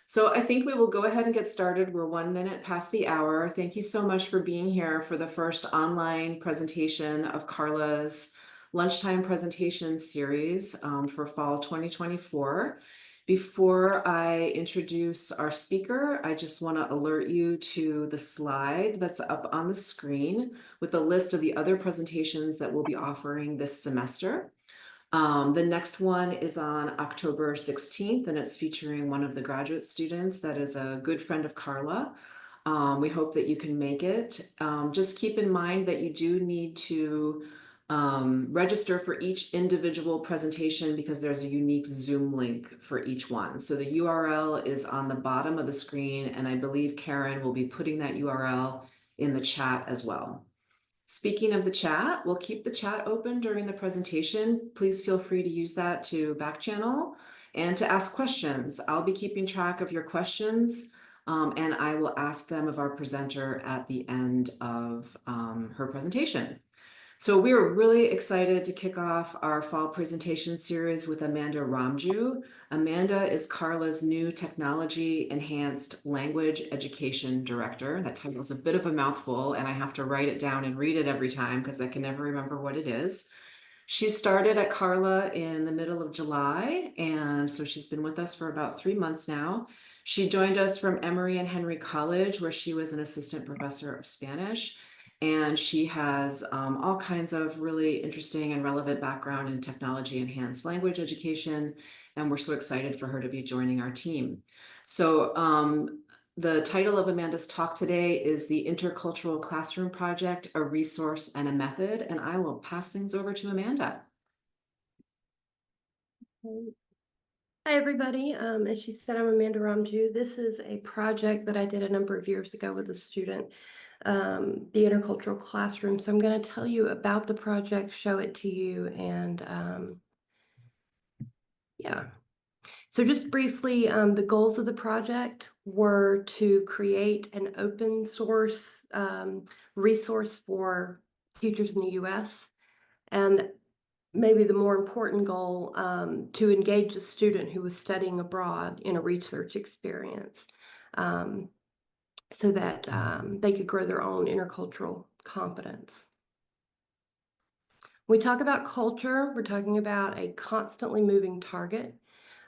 So I think we will go ahead and get started. We're 1 minute past the hour. Thank you so much for being here for the first online presentation of CARLA's lunchtime presentation series for fall 2024. Before I introduce our speaker, I just want to alert you to the slide that's up on the screen with a list of the other presentations that we'll be offering this semester. The next one is on October 16th, and it's featuring one of the graduate students that is a good friend of CARLA. We hope that you can make it. Just keep in mind that you do need to register for each individual presentation because there's a unique Zoom link for each one. So the URL is on the bottom of the screen, and I believe Karen will be putting that URL in the chat as well. Speaking of the chat, we'll keep the chat open during the presentation. Please feel free to use that to back channel and to ask questions. I'll be keeping track of your questions and I will ask them of our presenter at the end of her presentation. So we are really excited to kick off our fall presentation series with Amanda Romjue. Amanda is CARLA's new Technology Enhanced Language Education Director. That title is a bit of a mouthful, and I have to write it down and read it every time because I can never remember what it is. She started at CARLA in the middle of July, and so she's been with us for about 3 months now. She joined us from Emory and Henry College, where she was an assistant professor of Spanish. And she has all kinds of really interesting and relevant background in technology enhanced language education. And we're so excited for her to be joining our team. So the title of Amanda's talk today is the Intercultural Classroom Project, a Resource and a Method. And I will pass things over to Amanda. Hi, everybody. As she said, I'm Amanda Romjue. This is a project that I did a number of years ago with a student, the Intercultural Classroom. So I'm going to tell you about the project, show it to you, and yeah. So just briefly, the goals of the project were to create an open source resource for teachers in the U.S. and maybe the more important goal, to engage a student who was studying abroad in a research experience so that they could grow their own intercultural competence. When we talk about culture, we're talking about a constantly moving target.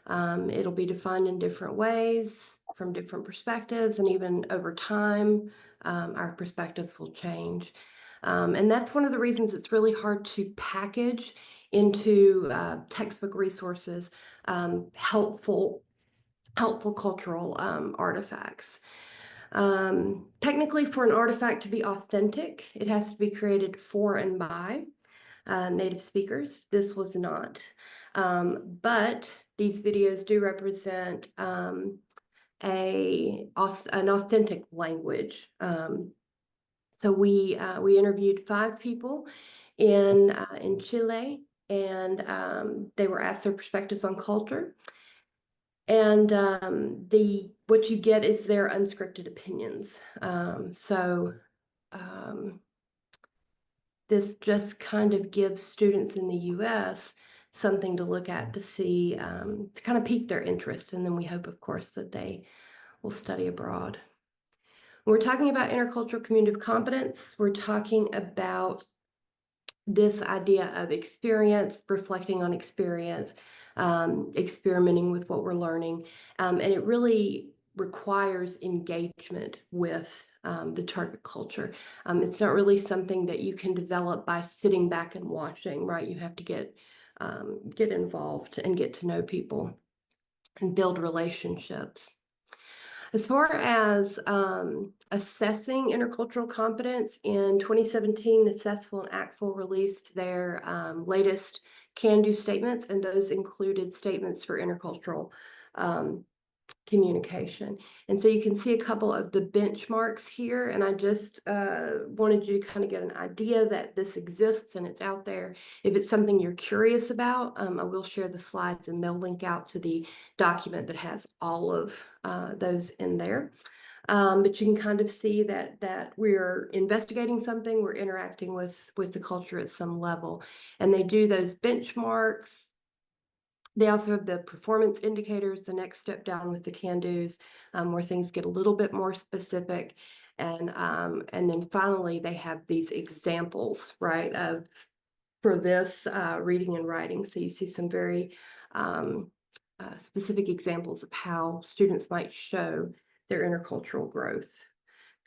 It'll be defined in different ways from different perspectives, and even over time, our perspectives will change. And that's one of the reasons it's really hard to package into textbook resources helpful cultural artifacts. Technically, for an artifact to be authentic, it has to be created for and by native speakers. This was not. But these videos do represent an authentic language. So we interviewed 5 people in Chile, and they were asked their perspectives on culture. And what you get is their unscripted opinions. This just kind of gives students in the U.S. something to look at to see, to kind of pique their interest. And then we hope, of course, that they will study abroad. When we're talking about intercultural communicative competence, we're talking about this idea of experience, reflecting on experience, experimenting with what we're learning. And it really requires engagement with the target culture. It's not really something that you can develop by sitting back and watching, right? You have to get involved and get to know people and build relationships. As far as assessing intercultural competence, in 2017, Assessful and Actful released their latest can-do statements, and those included statements for intercultural communication. And so you can see a couple of the benchmarks here, and I just wanted you to kind of get an idea that this exists and it's out there. If it's something you're curious about, I will share the slides and they'll link out to the document that has all of those in there. But you can kind of see that we're investigating something, we're interacting with the culture at some level. And they do those benchmarks They also have the performance indicators, the next step down with the can-dos, where things get a little bit more specific. And then finally, they have these examples, right, for this reading and writing. So you see some very specific examples of how students might show their intercultural growth.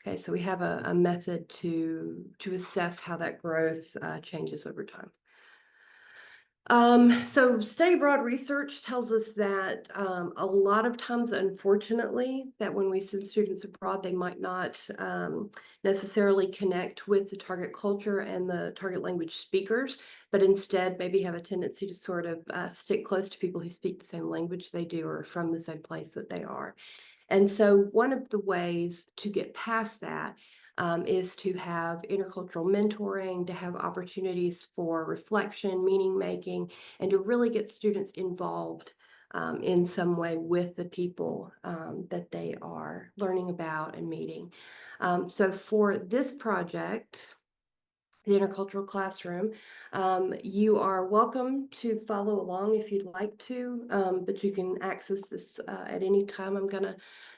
Okay, so we have a method to assess how that growth changes over time. So study abroad research tells us that a lot of times, unfortunately, that when we send students abroad, they might not necessarily connect with the target culture and the target language speakers, but instead maybe have a tendency to sort of stick close to people who speak the same language they do or from the same place that they are. And so one of the ways to get past that is to have intercultural mentoring, to have opportunities for reflection, meaning making, and to really get students involved in some way with the people that they are learning about and meeting. So for this project, the Intercultural Classroom, you are welcome to follow along if you'd like to, but you can access this at any time. I'm going to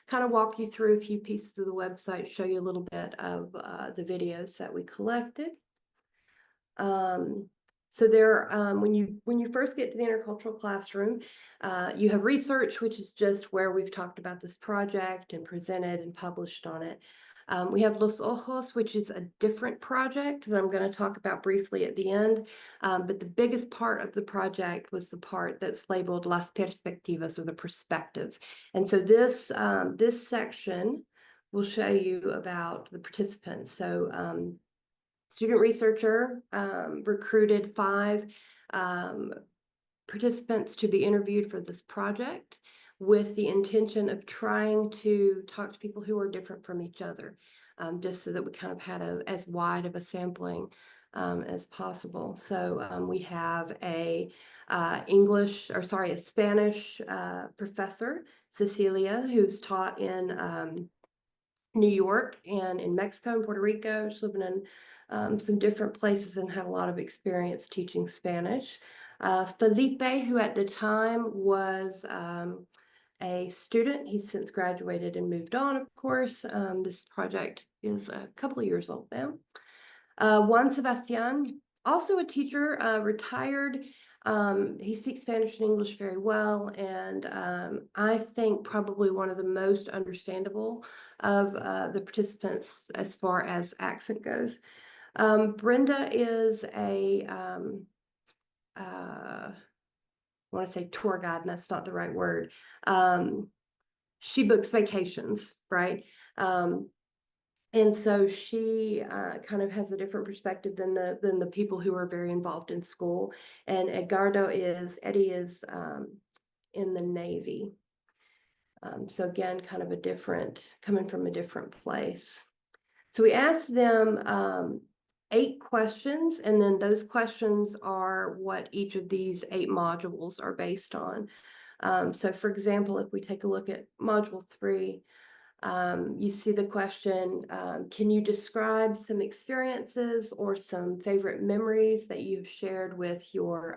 kind of walk you through a few pieces of the website, show you a little bit of the videos that we collected. So there, when you first get to the Intercultural Classroom, you have research, which is just where we've talked about this project and presented and published on it. We have Los Ojos, which is a different project that I'm going to talk about briefly at the end. But the biggest part of the project was the part that's labeled Las Perspectivas, or the perspectives. And so this section will show you about the participants. So student researcher recruited 5 participants to be interviewed for this project, with the intention of trying to talk to people who are different from each other, just so that we kind of had as wide of a sampling as possible. So we have a Spanish professor, Cecilia, who's taught in New York and in Mexico and Puerto Rico. She's living in some different places and had a lot of experience teaching Spanish. Felipe, who at the time was a student. He's since graduated and moved on, of course. This project is a couple of years old now. Juan Sebastian, also a teacher, retired. He speaks Spanish and English very well, and I think probably one of the most understandable of the participants as far as accent goes. Brenda is I want to say tour guide, and that's not the right word. She books vacations, right? And so she kind of has a different perspective than the people who are very involved in school. And Eddie is in the Navy. So again, kind of coming from a different place. So we asked them 8 questions, and then those questions are what each of these 8 modules are based on. So for example, if we take a look at module 3, you see the question, can you describe some experiences or some favorite memories that you've shared with your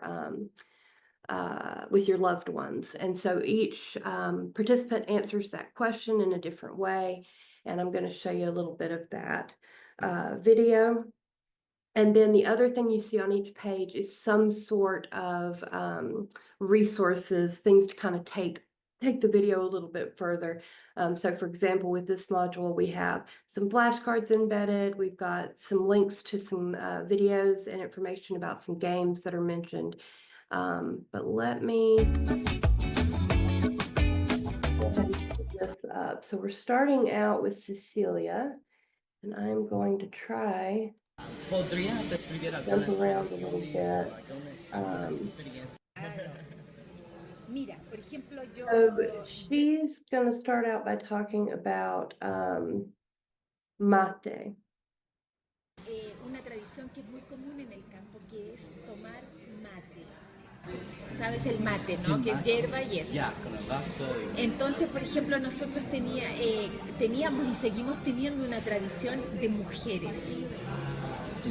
loved ones? And so each participant answers that question in a different way, and I'm going to show you a little bit of that video. And then the other thing you see on each page is some sort of resources, things to kind of take the video a little bit further. So for example, with this module, we have some flashcards embedded. We've got some links to some videos and information about some games that are mentioned. But let me go ahead and put this up. So we're starting out with Cecilia, and I'm going to try jump around a little bit. So she's going to start out by talking about mate. Una tradición que es muy común en el campo, que es tomar mate. Sabes el mate, ¿no? Sí, que es hierba y esto. Ya, con el vaso. Entonces, por ejemplo, nosotros teníamos y seguimos teniendo una tradición de mujeres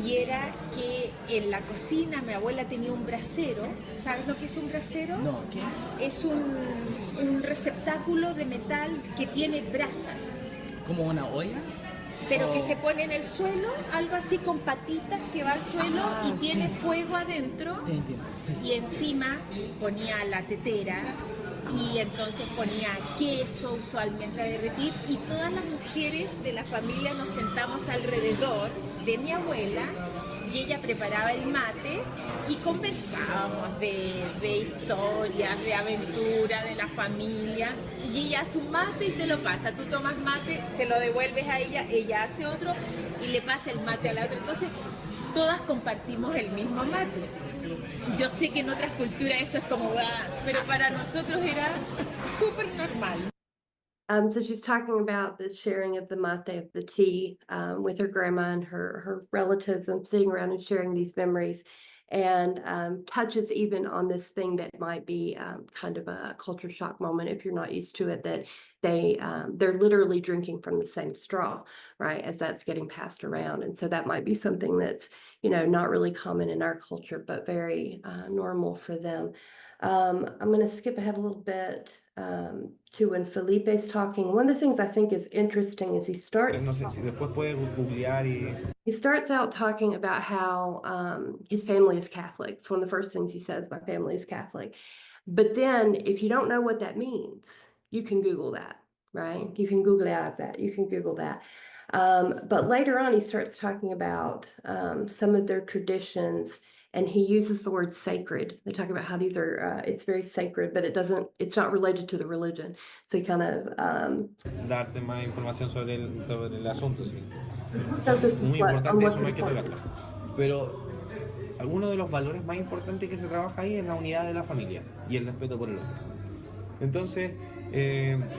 y era que en la cocina mi abuela tenía un brasero. ¿Sabes lo que es un brasero? No, ¿qué es? Es un receptáculo de metal que tiene brasas, ¿Como una olla? pero que Oh. se pone en el suelo, algo así con patitas que va al suelo y tiene fuego adentro. Te entiendo, sí. Y encima ponía la tetera y entonces ponía queso usualmente a derretir y todas las mujeres de la familia nos sentamos alrededor de mi abuela y ella preparaba el mate y conversábamos de historias, de aventuras, de la familia, y ella hace un mate y te lo pasa, tú tomas mate, se lo devuelves a ella, ella hace otro y le pasa el mate a la otra, entonces todas compartimos el mismo mate. Yo sé que en otras culturas eso es como, pero para nosotros era súper normal. So she's talking about the sharing of the mate, of the tea, with her grandma and her relatives, and sitting around and sharing these memories, and touches even on this thing that might be kind of a culture shock moment if you're not used to it. That they're literally drinking from the same straw, right? As that's getting passed around, and so that might be something that's not really common in our culture, but very normal for them. I'm going to skip ahead a little bit to when Felipe's talking. One of the things I think is interesting is he No sé si después puede googlear y... starts out talking about how his family is Catholic. It's one of the first things he says, my family is Catholic. But then if you don't know what that means, you can Google that, right? You can Google that. You can Google that. But later on, he starts talking about some of their traditions, and he uses the word sacred. They talk about how these are, it's very sacred, but it's not related to the religion. So he kind of... darte más información sobre el asunto, sí. focuses Muy on importante, what's eso no hay que important. tocarlo. Pero uno de los valores más importantes que se trabaja ahí es la unidad de la familia y el respeto por el otro. Entonces,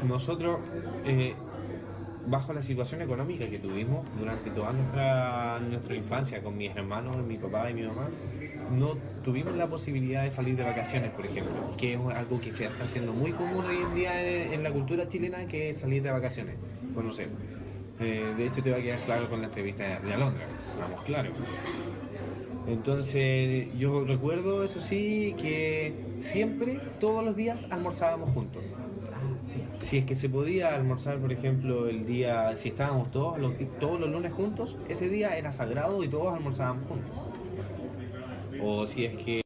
nosotros, bajo la situación económica que tuvimos durante toda nuestra infancia con mis hermanos, mi papá y mi mamá, no tuvimos la posibilidad de salir de vacaciones, por ejemplo, que es algo que se está haciendo muy común hoy en día en la cultura chilena, que es salir de vacaciones, conocer. De hecho, te va a quedar claro con la entrevista de Alondra, vamos, claro. Entonces, yo recuerdo, eso sí, que siempre, todos los días, almorzábamos juntos. Si es que se podía almorzar, por ejemplo, el día, si estábamos todos los lunes juntos, ese día era sagrado y todos almorzábamos juntos. O si es que...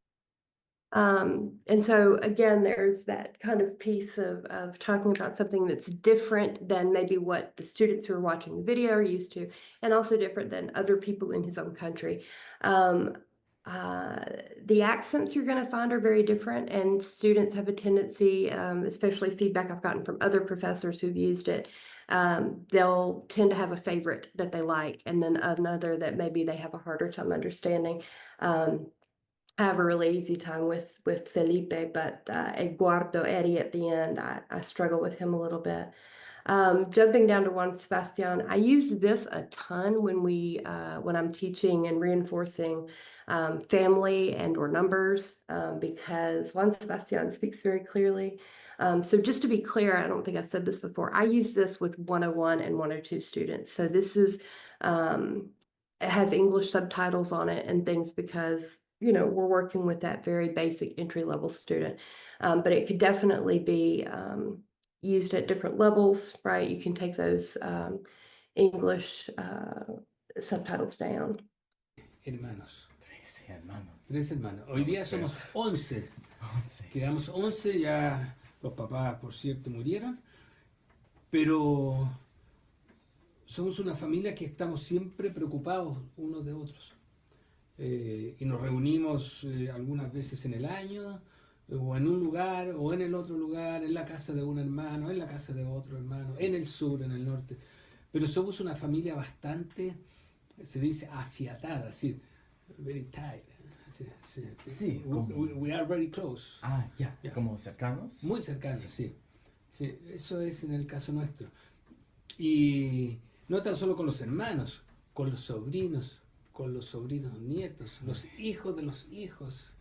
And so again, there's that kind of piece of talking about something that's different than maybe what the students who are watching the video are used to, and also different than other people in his own country. The accents you're going to find are very different, and students have a tendency, especially feedback I've gotten from other professors who've used it, they'll tend to have a favorite that they like, and then another that maybe they have a harder time understanding. I have a really easy time with Felipe, but Eduardo, Eddie at the end, I struggle with him a little bit. Jumping down to Juan Sebastian, I use this a ton when I'm teaching and reinforcing family and or numbers because Juan Sebastian speaks very clearly. So just to be clear, I don't think I said this before, I use this with 101 and 102 students. So this is, it has English subtitles on it and things because we're working with that very basic entry-level student, but it could definitely be used at different levels, right? You can take those English subtitles down. Hermanos. 13 hermanos. 3 hermanos. Hoy día somos 11. Quedamos 11, ya los papás, por cierto, murieron, pero somos una familia que estamos siempre preocupados unos de otros. Y nos reunimos algunas veces en el año, o en un lugar, o en el otro lugar, en la casa de un hermano, en la casa de otro hermano, en el sur, en el norte. Pero somos una familia bastante, se dice, afiatada, así, very tight. Sí, we are very close. Ya, como cercanos. Muy cercanos, sí. Eso es en el caso nuestro. Y no tan solo con los hermanos, con los sobrinos nietos, los hijos de los hijos.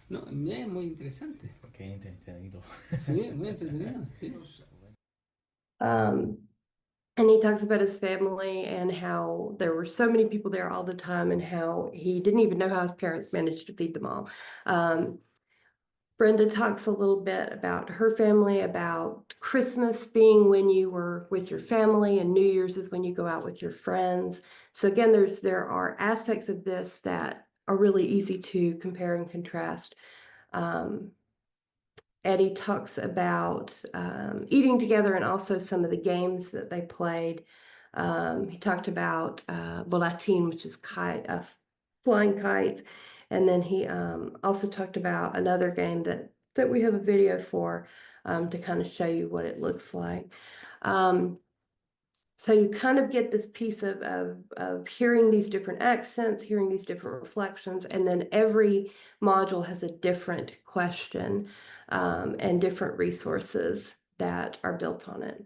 No, es muy interesante. Ok, entretenido. Sí, muy entretenido. Sí. And he talks about his family and how there were so many people there all the time and how he didn't even know how his parents managed to feed them all. Brenda talks a little bit about her family, about Christmas being when you were with your family and New Year's is when you go out with your friends. So again, there are aspects of this that are really easy to compare and contrast. Eddie talks about eating together and also some of the games that they played. He talked about volatin, which is flying kites. And then he also talked about another game that we have a video for to kind of show you what it looks like. So you kind of get this piece of hearing these different accents, hearing these different reflections, and then every module has a different question and different resources that are built on it.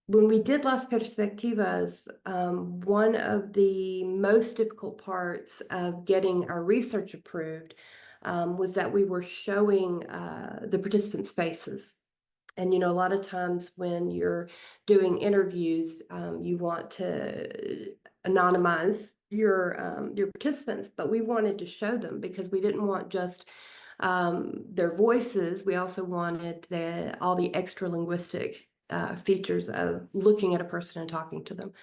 When we did Las Perspectivas, one of the most difficult parts of getting our research approved was that we were showing the participants' faces. And, you know, a lot of times when you're doing interviews, you want to anonymize your participants, but we wanted to show them because we didn't want just their voices. We also wanted all the extra linguistic features of looking at a person and talking to them.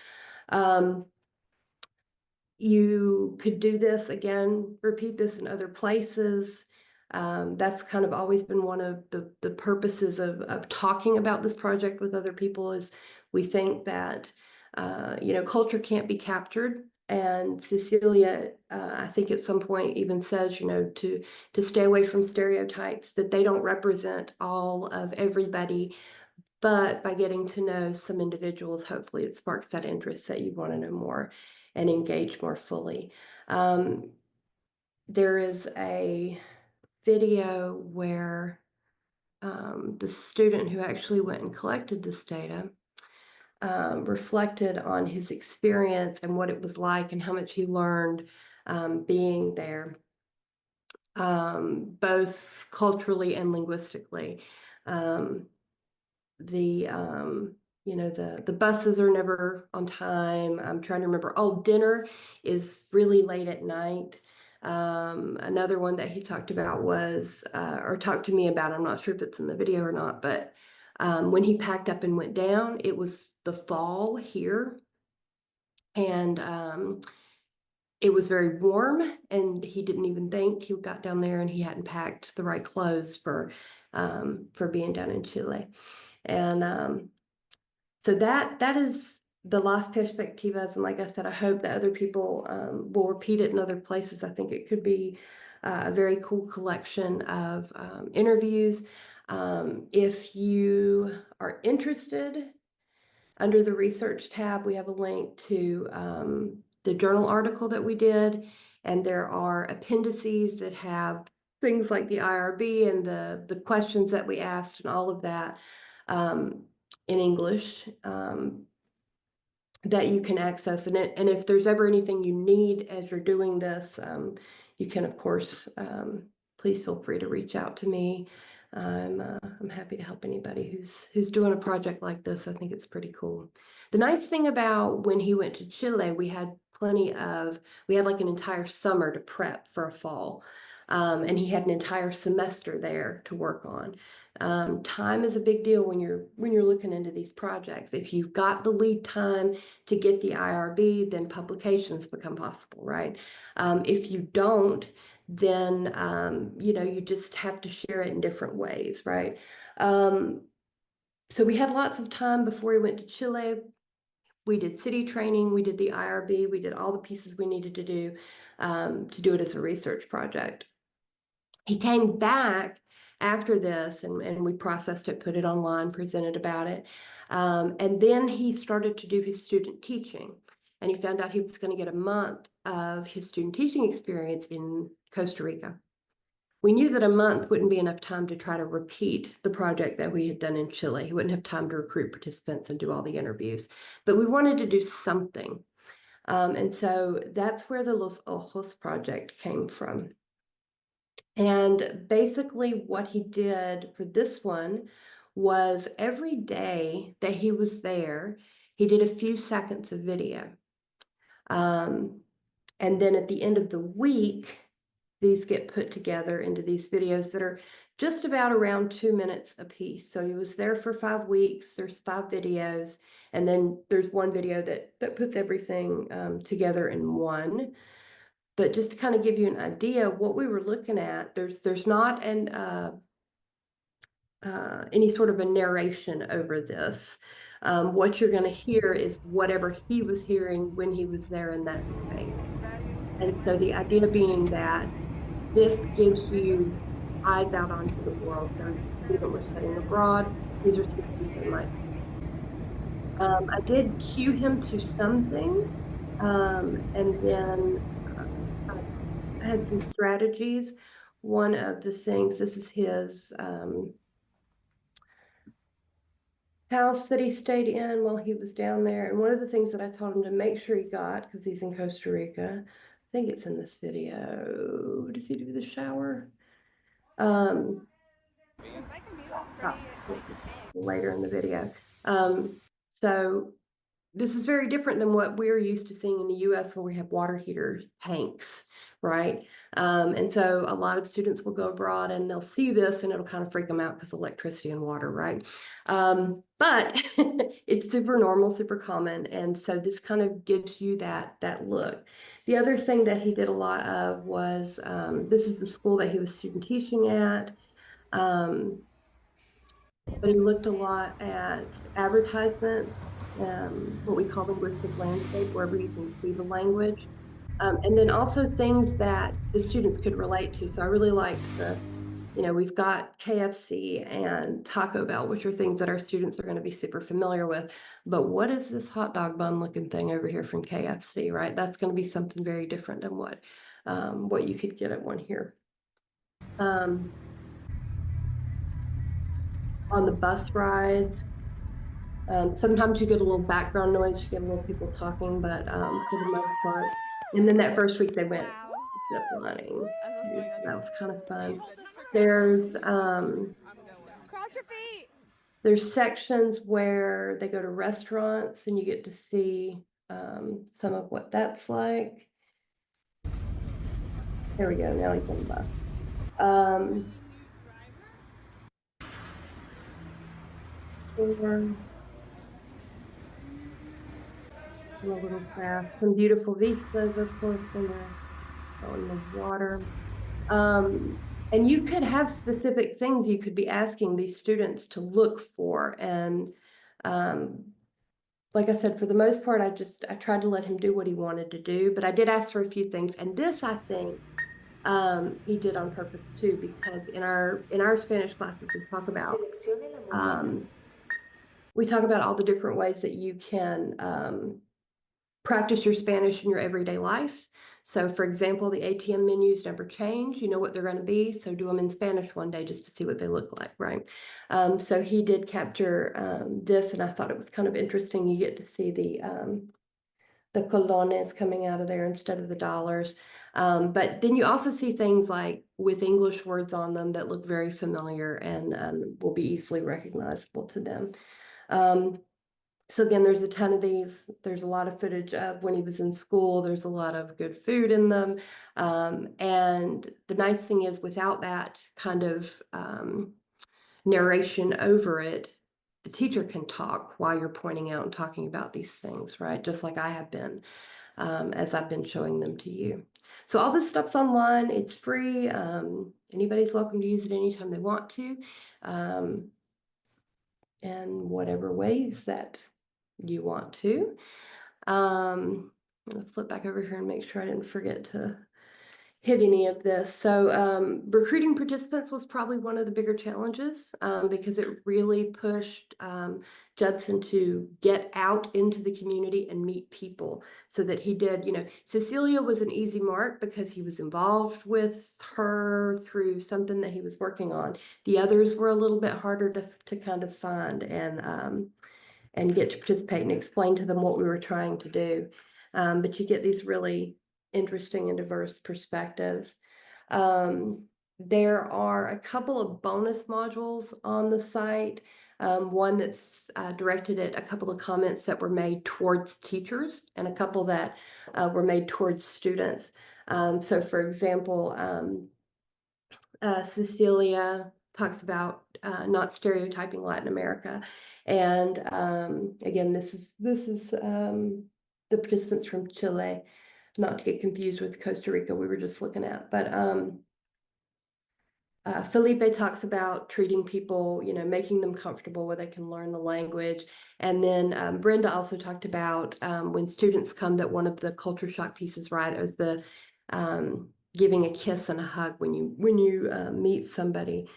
You could do this again, repeat this in other places. That's kind of always been one of the purposes of talking about this project with other people is we think that, you know, culture can't be captured. And Cecilia, I think at some point even says, you know, to stay away from stereotypes, that they don't represent all of everybody. But by getting to know some individuals, hopefully it sparks that interest that you want to know more and engage more fully. There is a video where the student who actually went and collected this data reflected on his experience and what it was like and how much he learned being there, both culturally and linguistically. You know, the buses are never on time. I'm trying to remember. Oh, dinner is really late at night. Another one that he talked about was, or talked to me about, I'm not sure if it's in the video or not, but when he packed up and went down, it was the fall here. And it was very warm, and he didn't even think. He got down there and he hadn't packed the right clothes for being down in Chile. And so that is the Las Perspectivas. And like I said, I hope that other people will repeat it in other places. I think it could be a very cool collection of interviews. If you are interested, under the research tab, we have a link to the journal article that we did. And there are appendices that have things like the IRB and the questions that we asked and all of that in English that you can access. And if there's ever anything you need as you're doing this, you can, of course, please feel free to reach out to me. I'm happy to help anybody who's doing a project like this. I think it's pretty cool. The nice thing about when he went to Chile, we had like an entire summer to prep for a fall. And he had an entire semester there to work on. Time is a big deal when you're looking into these projects. If you've got the lead time to get the IRB, then publications become possible, right? If you don't, then you know, you just have to share it in different ways, right? So we had lots of time before we went to Chile. We did city training, we did the IRB, we did all the pieces we needed to do it as a research project. He came back after this and we processed it, put it online, presented about it. And then he started to do his student teaching. And he found out he was going to get a month of his student teaching experience in Costa Rica. We knew that a month wouldn't be enough time to try to repeat the project that we had done in Chile. He wouldn't have time to recruit participants and do all the interviews. But we wanted to do something. And so that's where the Los Ojos project came from. And basically what he did for this one was every day that he was there, he did a few seconds of video. And then at the end of the week, these get put together into these videos that are just about around 2 minutes a piece. So he was there for 5 weeks. There's 5 videos, and then there's one video that puts everything together in one. But just to kind of give you an idea of what we were looking at, there's not any sort of a narration over this. What you're going to hear is whatever he was hearing when he was there in that space. And so the idea being that this gives you eyes out onto the world. So if a student was studying abroad, these are some things they might see. I did cue him to some things, and then I had some strategies. One of the things, this is his house that he stayed in while he was down there. And one of the things that I told him to make sure he got, because he's in Costa Rica, I think it's in this video. Does he do the shower? Later in the video. So this is very different than what we're used to seeing in the US, where we have water heater tanks, right? And so a lot of students will go abroad and they'll see this and it'll kind of freak them out because electricity and water, right? But it's super normal, super common. And so this kind of gives you that look. The other thing that he did a lot of was, this is the school that he was student teaching at. But he looked a lot at advertisements, what we call linguistic landscape, wherever you can see the language. And then also things that the students could relate to. So I really liked we've got KFC and Taco Bell, which are things that our students are going to be super familiar with. But what is this hot dog bun looking thing over here from KFC, right? That's going to be something very different than what you could get at one here. On the bus rides, sometimes you get a little background noise, you get a little people talking, but for the most part. And then that first week they went zip lining. That was kind of fun. There's sections where they go to restaurants and you get to see some of what that's like. There we go, now he's on the bus. A little class, some beautiful vistas, of course, in the water. And you could have specific things you could be asking these students to look for. And like I said, for the most part, I tried to let him do what he wanted to do, but I did ask for a few things. And this, I think, he did on purpose too, because in our Spanish classes, we talk about all the different ways that you can practice your Spanish in your everyday life. So for example, the ATM menus never change. You know what they're going to be. So do them in Spanish one day just to see what they look like, right? So he did capture this, and I thought it was kind of interesting. You get to see the colones coming out of there instead of the dollars. But then you also see things like with English words on them that look very familiar and will be easily recognizable to them. So again, there's a ton of these. There's a lot of footage of when he was in school. There's a lot of good food in them. And the nice thing is, without that kind of narration over it, the teacher can talk while you're pointing out and talking about these things, right? Just like I have been, as I've been showing them to you. So all this stuff's online. It's free. Anybody's welcome to use it anytime they want to. In whatever ways that you want to. Let's flip back over here and make sure I didn't forget to hit any of this. So recruiting participants was probably one of the bigger challenges because it really pushed Judson to get out into the community and meet people, so that he did, Cecilia was an easy mark because he was involved with her through something that he was working on. The others were a little bit harder to kind of find and get to participate and explain to them what we were trying to do. But you get these really interesting and diverse perspectives. There are a couple of bonus modules on the site. One that's directed at a couple of comments that were made towards teachers and a couple that were made towards students. So for example, Cecilia talks about not stereotyping Latin America. And again, this is the participants from Chile, not to get confused with Costa Rica we were just looking at. But Felipe talks about treating people, you know, making them comfortable where they can learn the language. And then Brenda also talked about when students come, that one of the culture shock pieces, right, is the giving a kiss and a hug when you meet somebody.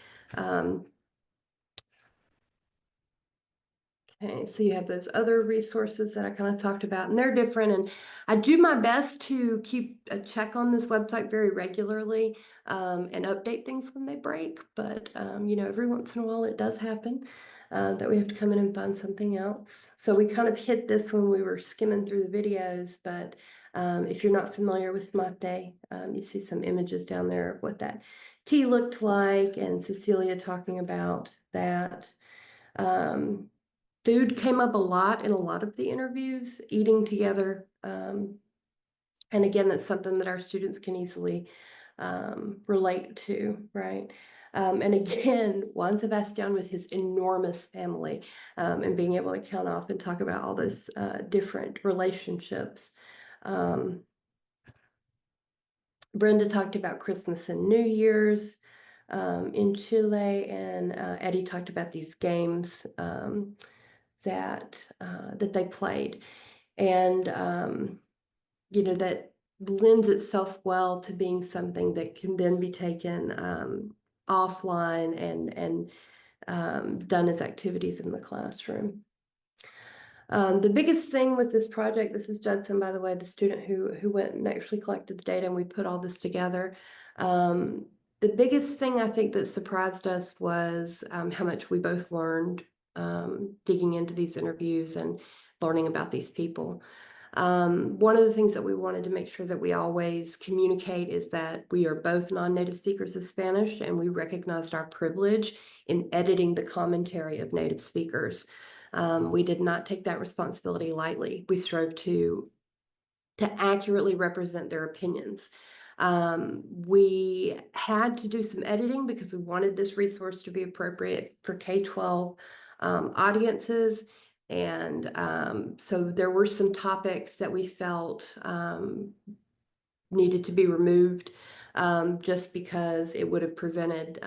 Okay, so you have those other resources that I kind of talked about, and they're different. And I do my best to keep a check on this website very regularly and update things when they break. But, you know, every once in a while it does happen that we have to come in and find something else. So we kind of hit this when we were skimming through the videos. But if you're not familiar with mate, you see some images down there of what that tea looked like, and Cecilia talking about that. Food came up a lot in a lot of the interviews, eating together. And again, that's something that our students can easily relate to, right? And again, Juan Sebastian with his enormous family and being able to count off and talk about all those different relationships. Brenda talked about Christmas and New Year's in Chile, and Eddie talked about these games that they played, and you know, that lends itself well to being something that can then be taken offline and done as activities in the classroom. The biggest thing with this project, this is Judson, by the way, the student who went and actually collected the data, and we put all this together. The biggest thing I think that surprised us was how much we both learned digging into these interviews and learning about these people. One of the things that we wanted to make sure that we always communicate is that we are both non-native speakers of Spanish, and we recognized our privilege in editing the commentary of native speakers. We did not take that responsibility lightly. We strove to accurately represent their opinions. We had to do some editing because we wanted this resource to be appropriate for K-12 audiences. And so there were some topics that we felt needed to be removed just because it would have prevented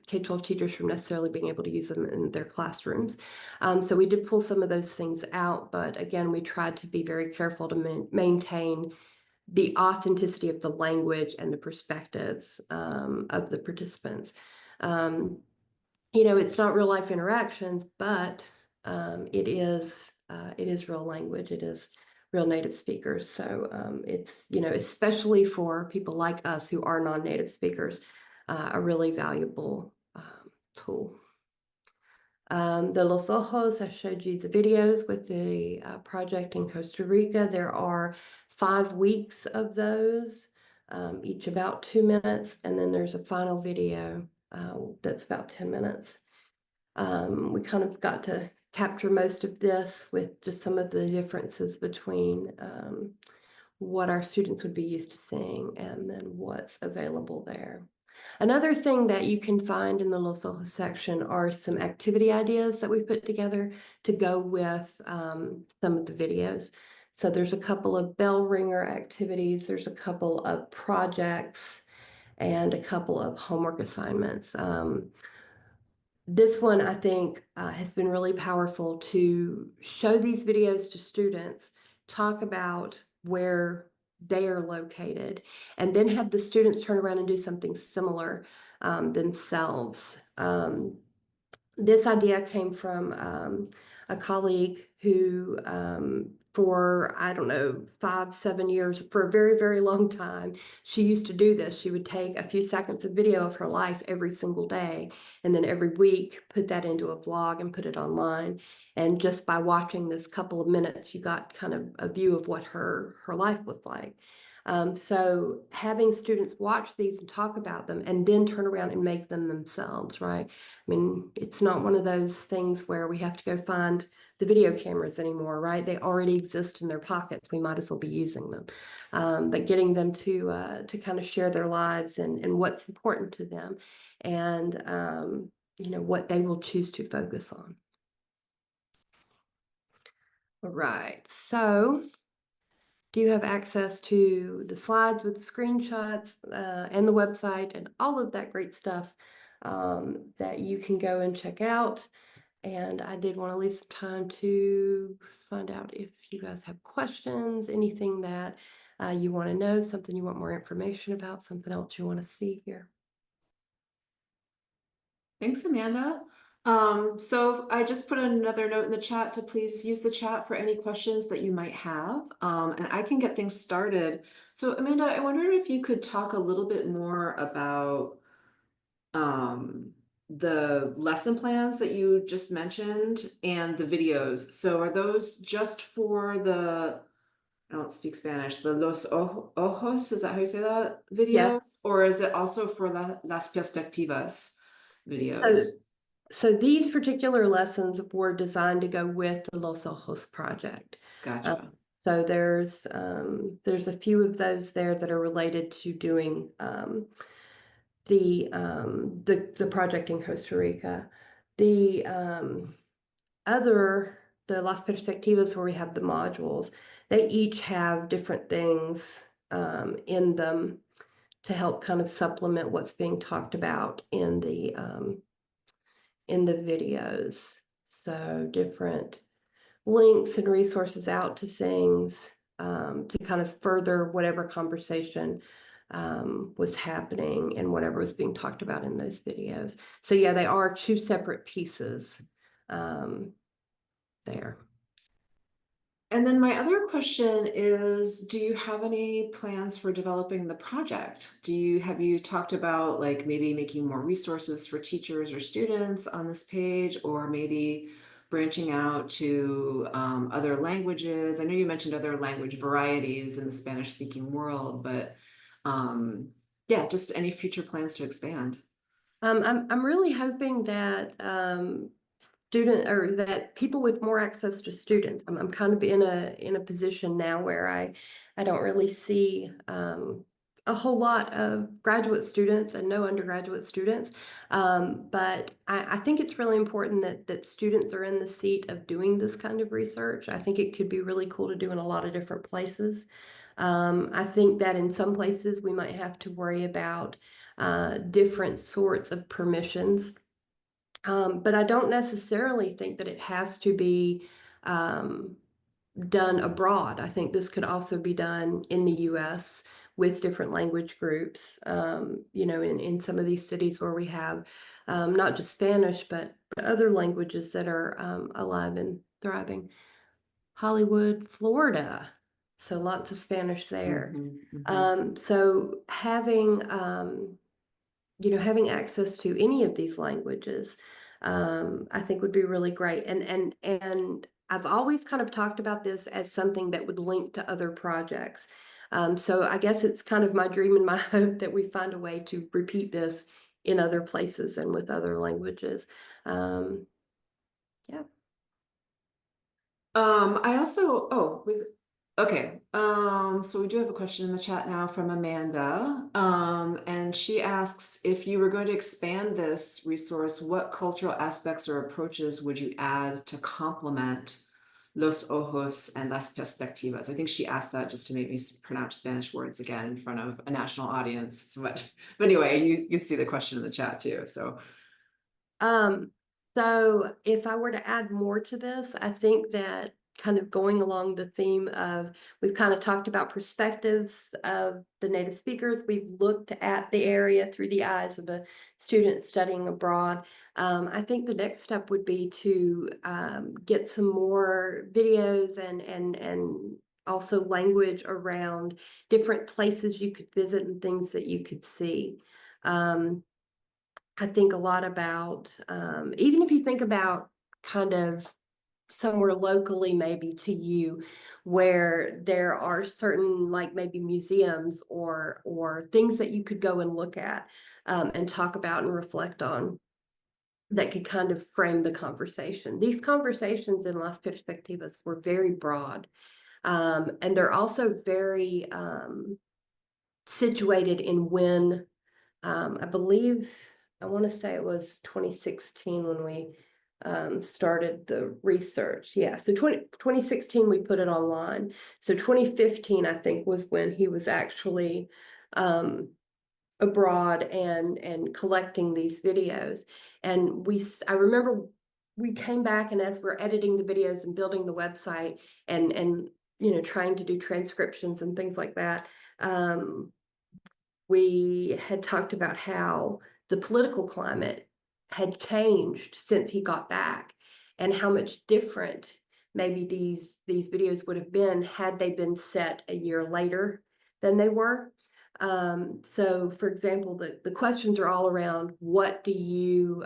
K-12 teachers from necessarily being able to use them in their classrooms. So we did pull some of those things out, but again, we tried to be very careful to maintain the authenticity of the language and the perspectives of the participants. You know, it's not real life interactions, but it is real language. It is real native speakers. So it's, you know, especially for people like us who are non-native speakers, a really valuable tool. The Los Ojos, I showed you the videos with the project in Costa Rica. There are 5 weeks of those, each about 2 minutes, and then there's a final video that's about 10 minutes. We kind of got to capture most of this with just some of the differences between what our students would be used to seeing and then what's available there. Another thing that you can find in the Los Ojos section are some activity ideas that we put together to go with some of the videos. So there's a couple of bell ringer activities, there's a couple of projects, and a couple of homework assignments. This one, I think, has been really powerful to show these videos to students, talk about where they are located, and then have the students turn around and do something similar themselves. This idea came from a colleague who, for, I don't know, 5, 7 years, for a very, very long time, she used to do this. She would take a few seconds of video of her life every single day, and then every week put that into a vlog and put it online. And just by watching this couple of minutes, you got kind of a view of what her life was like. So having students watch these and talk about them and then turn around and make them themselves, right? I mean, it's not one of those things where we have to go find the video cameras anymore, right? They already exist in their pockets. We might as well be using them. But getting them to kind of share their lives and what's important to them, and what they will choose to focus on. All right, so do you have access to the slides with the screenshots and the website and all of that great stuff that you can go and check out? And I did want to leave some time to find out if you guys have questions, anything that you want to know, something you want more information about, something else you want to see here. Thanks, Amanda. So I just put another note in the chat to please use the chat for any questions that you might have, and I can get things started. So Amanda, I wondered if you could talk a little bit more about the lesson plans that you just mentioned and the videos. So are those just for I don't speak Spanish, the ojos, is that how you say that, videos? Yes. Or is it also for las perspectivas videos? So these particular lessons were designed to go with the Los Ojos project. Gotcha. So there's a few of those there that are related to doing the project in Costa Rica. The the Las Perspectivas, where we have the modules, they each have different things in them to help kind of supplement what's being talked about in the videos. So different links and resources out to things to kind of further whatever conversation was happening and whatever was being talked about in those videos. So yeah, they are two separate pieces there. And then my other question is, do you have any plans for developing the project? Have you talked about like maybe making more resources for teachers or students on this page, or maybe branching out to other languages? I know you mentioned other language varieties in the Spanish speaking world, but yeah, just any future plans to expand. I'm really hoping that that people with more access to students. I'm kind of in a position now where I don't really see a whole lot of graduate students and no undergraduate students. But I think it's really important that students are in the seat of doing this kind of research. I think it could be really cool to do in a lot of different places. I think that in some places we might have to worry about different sorts of permissions. But I don't necessarily think that it has to be done abroad. I think this could also be done in the US with different language groups, in some of these cities where we have not just Spanish, but other languages that are alive and thriving. Hollywood, Florida. So lots of Spanish there. So having having access to any of these languages, I think would be really great. And I've always kind of talked about this as something that would link to other projects. So I guess it's kind of my dream and my hope that we find a way to repeat this in other places and with other languages. Yeah. Okay. So we do have a question in the chat now from Amanda. And she asks, if you were going to expand this resource, what cultural aspects or approaches would you add to complement Los Ojos and Las Perspectivas? I think she asked that just to make me pronounce Spanish words again in front of a national audience. But anyway, you can see the question in the chat too. So if I were to add more to this, I think that kind of going along the theme of, we've kind of talked about perspectives of the native speakers. We've looked at the area through the eyes of a student studying abroad. I think the next step would be to get some more videos and also language around different places you could visit and things that you could see. I think a lot about, even if you think about kind of somewhere locally maybe to you where there are certain like maybe museums or things that you could go and look at and talk about and reflect on that could kind of frame the conversation. These conversations in Las Perspectivas were very broad, and they're also very situated in when I believe, I want to say it was 2016 when we started the research. Yeah, so 2016 we put it online. So 2015 I think was when he was actually abroad and collecting these videos. And I remember we came back, and as we're editing the videos and building the website and you know, trying to do transcriptions and things like that, we had talked about how the political climate had changed since he got back, and how much different maybe these videos would have been had they been set a year later than they were. So for example, the questions are all around what do you,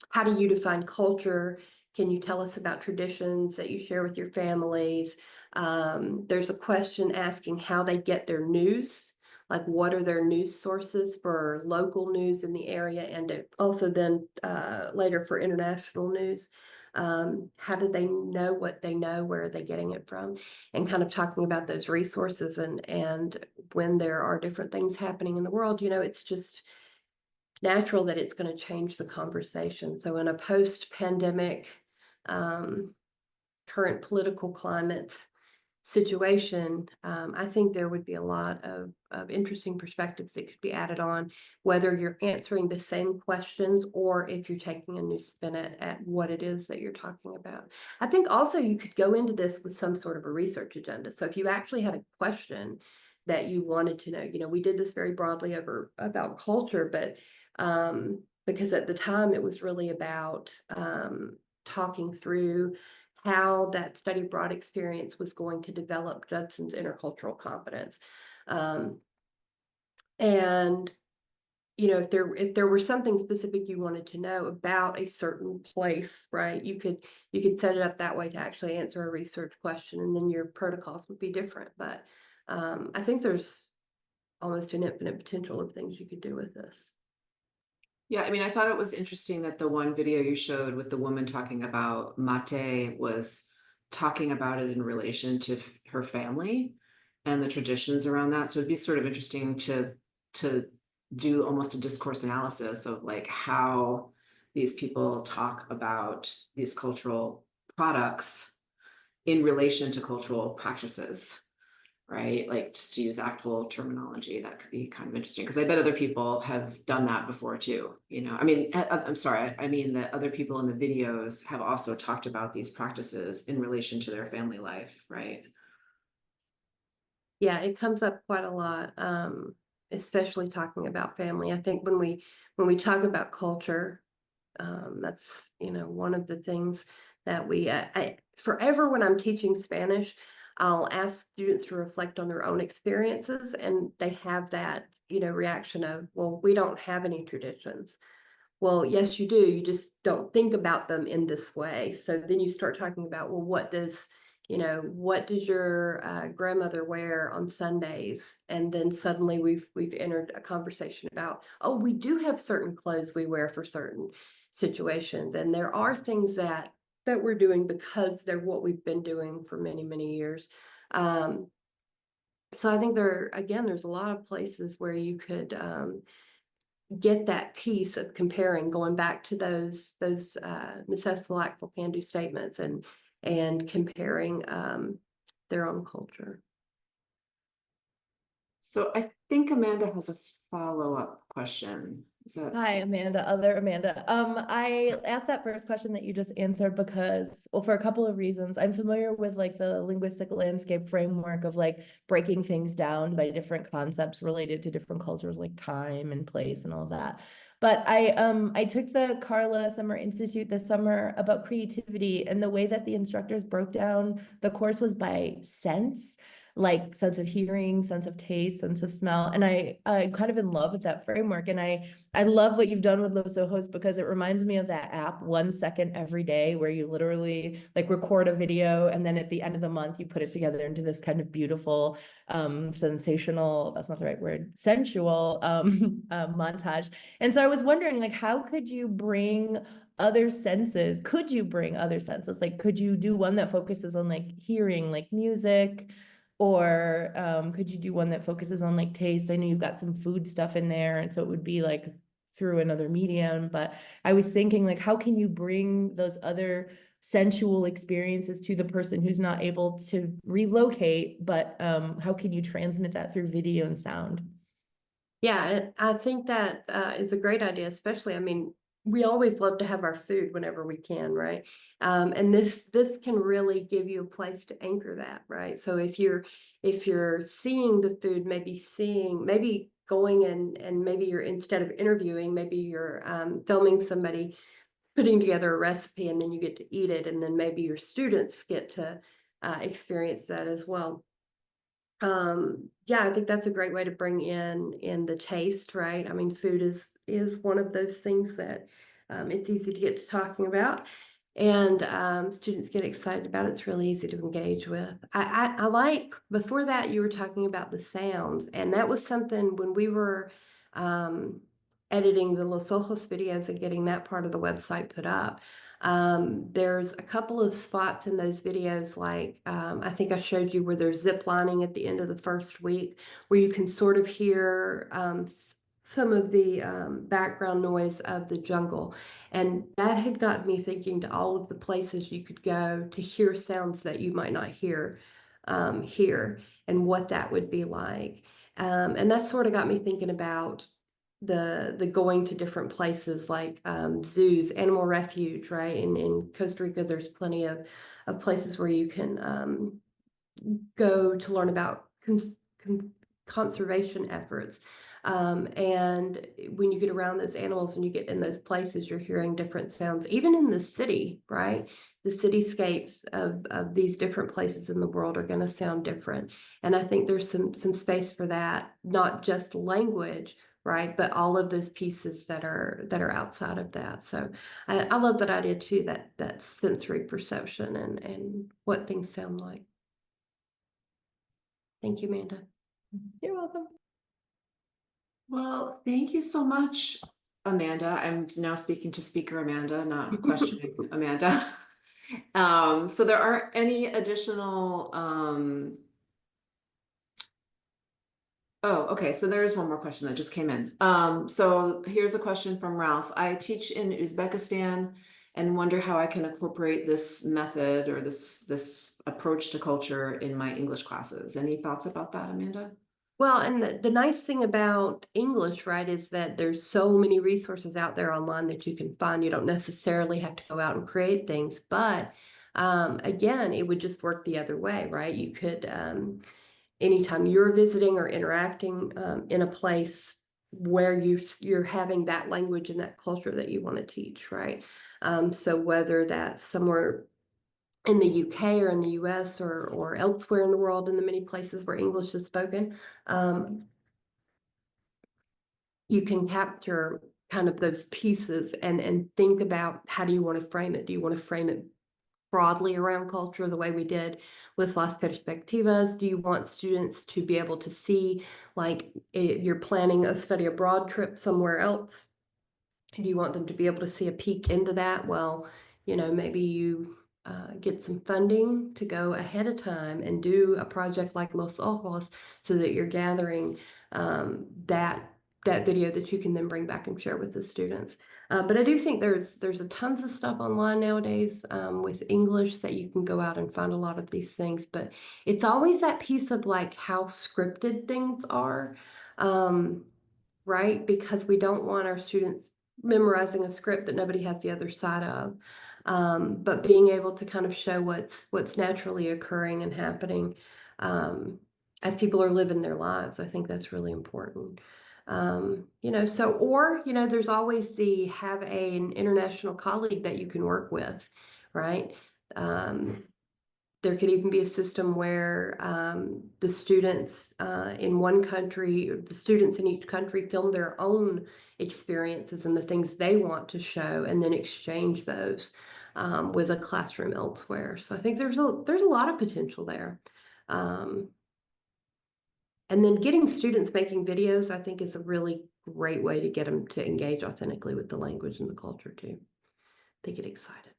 how do you define culture? Can you tell us about traditions that you share with your families? There's a question asking how they get their news, like what are their news sources for local news in the area, and also then later for international news. How do they know what they know? Where are they getting it from? And kind of talking about those resources, and when there are different things happening in the world, you know, it's just natural that it's going to change the conversation. So in a post-pandemic, current political climate situation, I think there would be a lot of interesting perspectives that could be added on, whether you're answering the same questions or if you're taking a new spin at what it is that you're talking about. I think also you could go into this with some sort of a research agenda. So if you actually had a question that you wanted to know, you know, we did this very broadly about culture, but because at the time it was really about talking through how that study abroad experience was going to develop Judson's intercultural competence. And you know, if there were something specific you wanted to know about a certain place, right, you could set it up that way to actually answer a research question, and then your protocols would be different. But I think there's almost an infinite potential of things you could do with this. Yeah, I mean, I thought it was interesting that the one video you showed with the woman talking about mate was talking about it in relation to her family and the traditions around that. So it'd be sort of interesting to do almost a discourse analysis of like how these people talk about these cultural products in relation to cultural practices. Right? Like just to use actual terminology, that could be kind of interesting because I bet other people have done that before too. You know, I mean, I'm sorry, I mean that other people in the videos have also talked about these practices in relation to their family life, right? Yeah, it comes up quite a lot, especially talking about family. I think when we talk about culture, that's, you know, one of the things that I forever when I'm teaching Spanish, I'll ask students to reflect on their own experiences, and they have that, you know, reaction of, well, we don't have any traditions. Well, yes, you do. You just don't think about them in this way. So then you start talking about, well, what does your grandmother wear on Sundays? And then suddenly we've entered a conversation about, oh, we do have certain clothes we wear for certain situations, and there are things that we're doing because they're what we've been doing for many, many years. So I think there's a lot of places where you could get that piece of comparing, going back to those necessitable, actful, can-do statements, and comparing their own culture. So I think Amanda has a follow-up question. Is that Hi, Amanda, other Amanda. I asked that first question that you just answered because, well, for a couple of reasons. I'm familiar with like the linguistic landscape framework of like breaking things down by different concepts related to different cultures, like time and place and all that. But I took the CARLA Summer Institute this summer about creativity, and the way that the instructors broke down the course was by sense. like sense of hearing, sense of taste, sense of smell. And I'm kind of in love with that framework. And I love what you've done with Los Ojos because it reminds me of that app 1 second every day where you literally like record a video and then at the end of the month you put it together into this kind of beautiful, sensational, that's not the right word, sensual montage. And so I was wondering, like, how could you bring other senses? Could you bring other senses? Like, could you do one that focuses on like hearing, like music? Or could you do one that focuses on like taste? I know you've got some food stuff in there, and so it would be like through another medium. But I was thinking, like, how can you bring those other sensual experiences to the person who's not able to relocate, but how can you transmit that through video and sound? Yeah, I think that is a great idea, especially, I mean, we always love to have our food whenever we can, right? And this can really give you a place to anchor that, right? So if you're seeing the food, maybe going and maybe you're, instead of interviewing, maybe you're filming somebody putting together a recipe and then you get to eat it, and then maybe your students get to experience that as well. Yeah, I think that's a great way to bring in the taste, right? I mean, food is one of those things that it's easy to get to talking about, and students get excited about it. It's really easy to engage with. I like, before that you were talking about the sounds, and that was something when we were editing the Los Ojos videos and getting that part of the website put up. There's a couple of spots in those videos, like I think I showed you where there's zip lining at the end of the first week, where you can sort of hear some of the background noise of the jungle. And that had gotten me thinking to all of the places you could go to hear sounds that you might not hear here, and what that would be like. And that sort of got me thinking about the going to different places like zoos, animal refuge, right? In Costa Rica, there's plenty of places where you can go to learn about conservation efforts. And when you get around those animals and you get in those places, you're hearing different sounds, even in the city, right? The cityscapes of these different places in the world are going to sound different. And I think there's some space for that, not just language, right? But all of those pieces that are outside of that. So I love that idea too, that sensory perception and what things sound like. Thank you, Amanda. You're welcome. Well, thank you so much, Amanda. I'm now speaking to Speaker Amanda, not questioning Amanda. So there aren't any additional, oh, okay. So there is one more question that just came in. So here's a question from Ralph. I teach in Uzbekistan and wonder how I can incorporate this method or this approach to culture in my English classes. Any thoughts about that, Amanda? Well, and the nice thing about English, right, is that there's so many resources out there online that you can find. You don't necessarily have to go out and create things, but again, it would just work the other way, right? You could, anytime you're visiting or interacting in a place where you're having that language and that culture that you want to teach, right? So whether that's somewhere in the UK or in the US or elsewhere in the world, in the many places where English is spoken, you can capture kind of those pieces and think about, how do you want to frame it? Do you want to frame it broadly around culture the way we did with Las Perspectivas? Do you want students to be able to see, like, you're planning a study abroad trip somewhere else? Do you want them to be able to see a peek into that? Well, maybe you get some funding to go ahead of time and do a project like Los Ojos, so that you're gathering that video that you can then bring back and share with the students. But I do think there's a tons of stuff online nowadays with English, that you can go out and find a lot of these things. But it's always that piece of like how scripted things are, right? Because we don't want our students memorizing a script that nobody has the other side of, but being able to kind of show what's naturally occurring and happening as people are living their lives. I think that's really important. There's always have an international colleague that you can work with, right? There could even be a system where the students in one country, the students in each country film their own experiences and the things they want to show, and then exchange those with a classroom elsewhere. So I think there's a lot of potential there. And then getting students making videos, I think, is a really great way to get them to engage authentically with the language and the culture too. They get excited.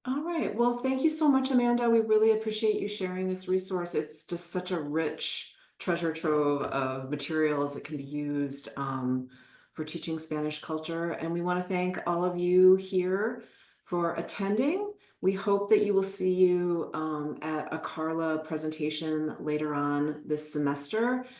All right. Well, thank you so much, Amanda. We really appreciate you sharing this resource. It's just such a rich treasure trove of materials that can be used for teaching Spanish culture. And we want to thank all of you here for attending. We hope that you will see you at a CARLA presentation later on this semester.